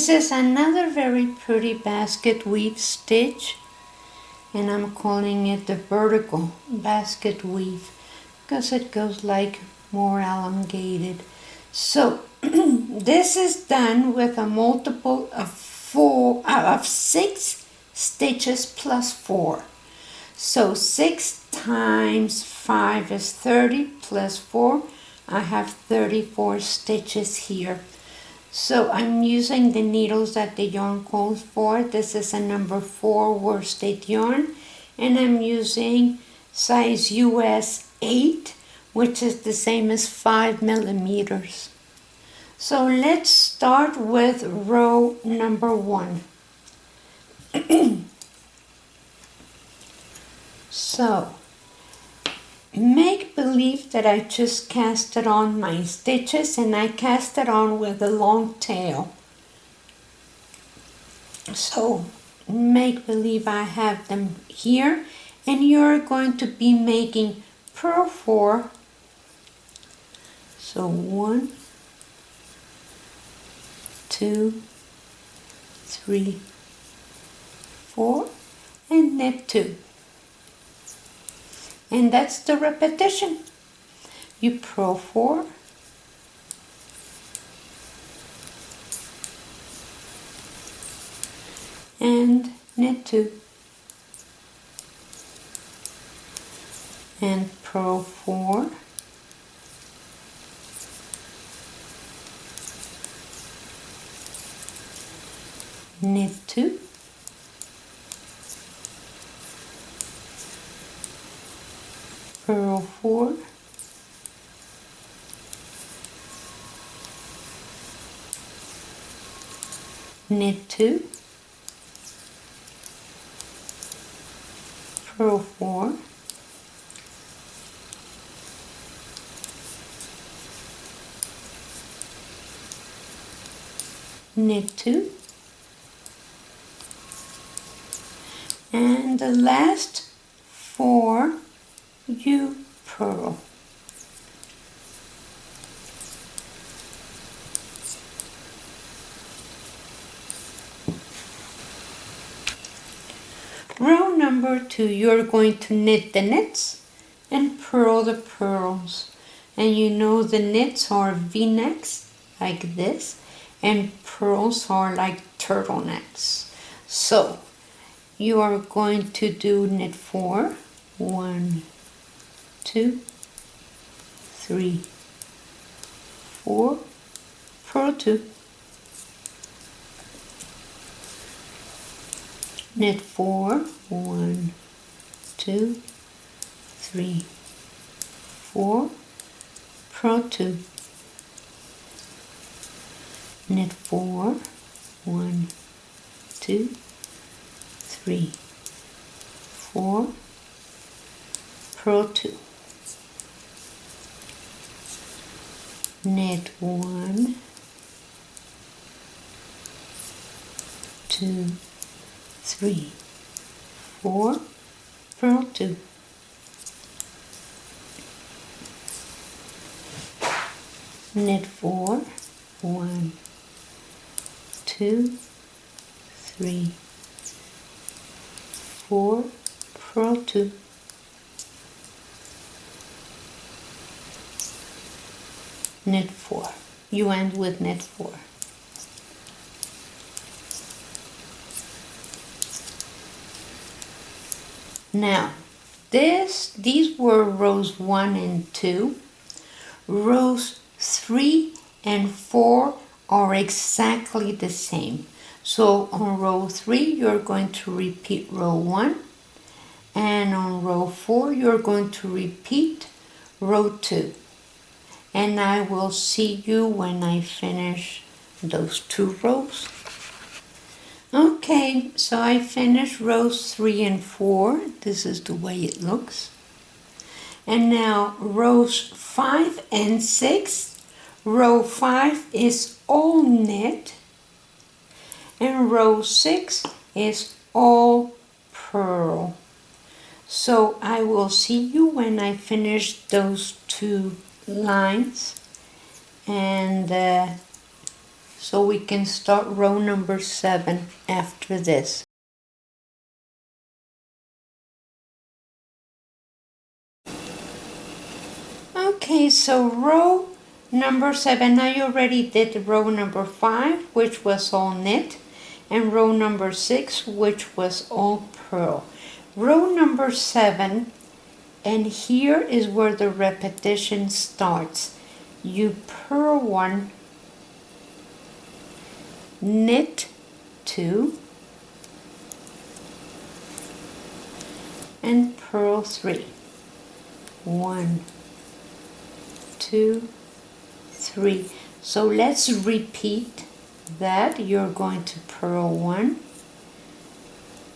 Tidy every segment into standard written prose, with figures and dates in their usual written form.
This is another very pretty basket weave stitch, and I'm calling it the vertical basket weave because it goes like more elongated. So this is done with a multiple of 6 stitches plus 4. So 6 times 5 is 30 plus 4. I have 34 stitches here. So I'm using the needles that the yarn calls for. This is a number 4 worsted yarn, and I'm using size US 8, which is the same as 5 millimeters. So let's start with row number 1. So make believe that I just casted on my stitches, and I cast it on with a long tail. So make believe I have them here, and you're going to be making purl 4. So 1, 2, 3, 4, and knit 2. And that's the repetition. You purl 4, and knit 2, and purl 4, knit 2, purl 4, knit 2, purl 4, knit 2, and the last 4 you purl. Row number 2, you're going to knit the knits and purl the purls. And you know the knits are V-necks like this, and purls are like turtlenecks. So you are going to do knit 4, 1, 2, 3, 4, purl 2, knit 4, 1, 2, 3, 4, purl 2, knit 4, 1, 2, 3, 4, purl 2, knit 1, 2, 3, 4, purl 2, knit 4, 1, 2, 3, 4, purl 2, knit 4. You end with knit 4. Now, these were rows 1 and 2. Rows 3 and 4 are exactly the same. So on row 3, you're going to repeat row 1, and on row 4, you're going to repeat row 2. And I will see you when I finish those 2 rows. Okay, so I finished rows 3 and 4. This is the way it looks. And now rows 5 and 6. Row 5 is all knit, and row 6 is all purl. So I will see you when I finish those 2 lines, and so we can start row number 7 after this. Okay, so row number 7, I already did row number 5, which was all knit, and row number 6, which was all purl. Row number 7, and here is where the repetition starts. You purl 1, knit 2, and purl 3. 1, 2, 3. So let's repeat that. You're going to purl 1,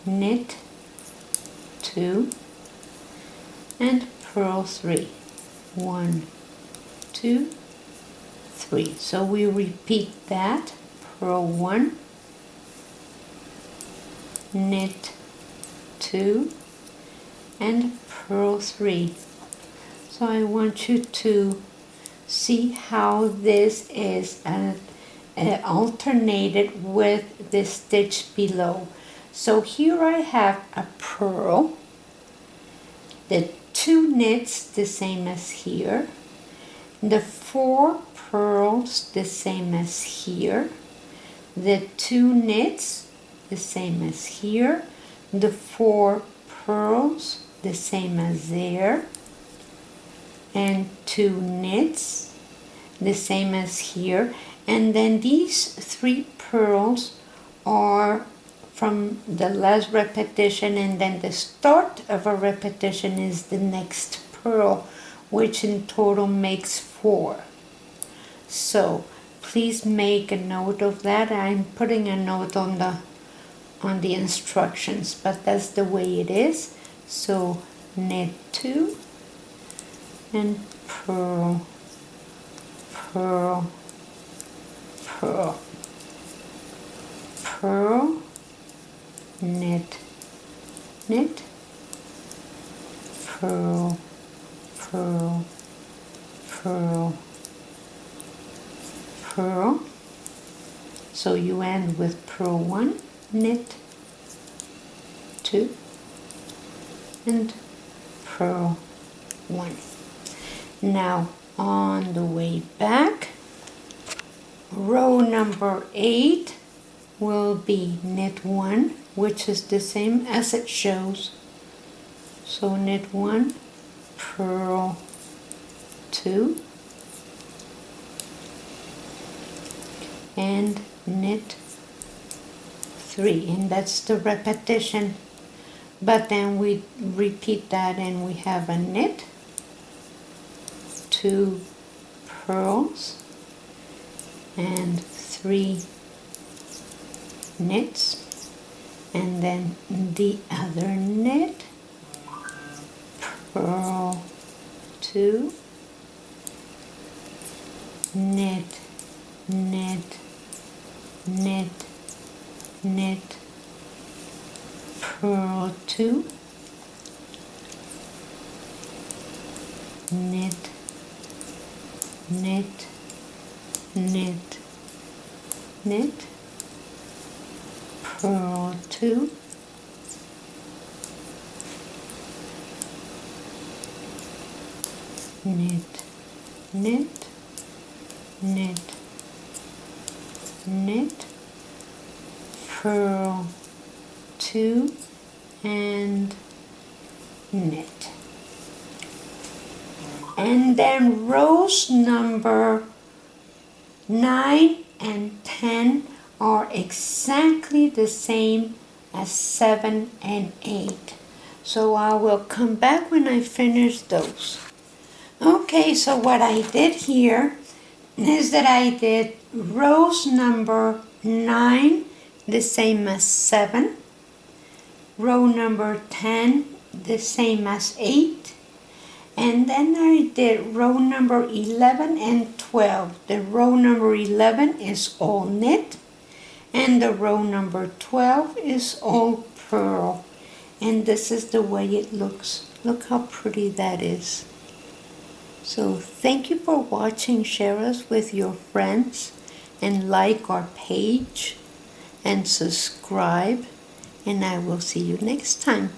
knit 2, and purl 3. 1, 2, 3. So we repeat that. Purl 1, knit 2, and purl 3. So I want you to see how this is alternated with the stitch below. So here I have a purl, the 2 knits the same as here, the 4 purls the same as here, the 2 knits the same as here, the 4 purls the same as there, and 2 knits the same as here, and then these 3 purls are from the last repetition, and then the start of a repetition is the next purl, which in total makes 4. So please make a note of that. I'm putting a note on the instructions, but that's the way it is. So knit 2 and purl, purl, purl, purl, knit, knit, purl, purl, purl, purl. So you end with purl 1, knit 2, and purl 1. Now on the way back, row number 8 will be knit 1, which is the same as it shows. So knit 1, purl 2, and knit 3, and that's the repetition. But then we repeat that and we have a knit, 2 purls, and 3 knits, and then the other knit, purl 2, knit, knit, knit, knit, purl 2, knit, knit, knit, knit, purl 2, knit, knit, knit, knit, purl 2, and knit. And then rows number 9 and 10 are exactly the same as 7 and 8. So I will come back when I finish those. Okay, so what I did here is that I did rows number 9 the same as 7, row number 10 the same as 8, and then I did row number 11 and 12. The row number 11 is all knit, and the row number 12 is all purl. And this is the way it looks. Look how pretty that is. So thank you for watching. Share us with your friends, and like our page and subscribe, and I will see you next time.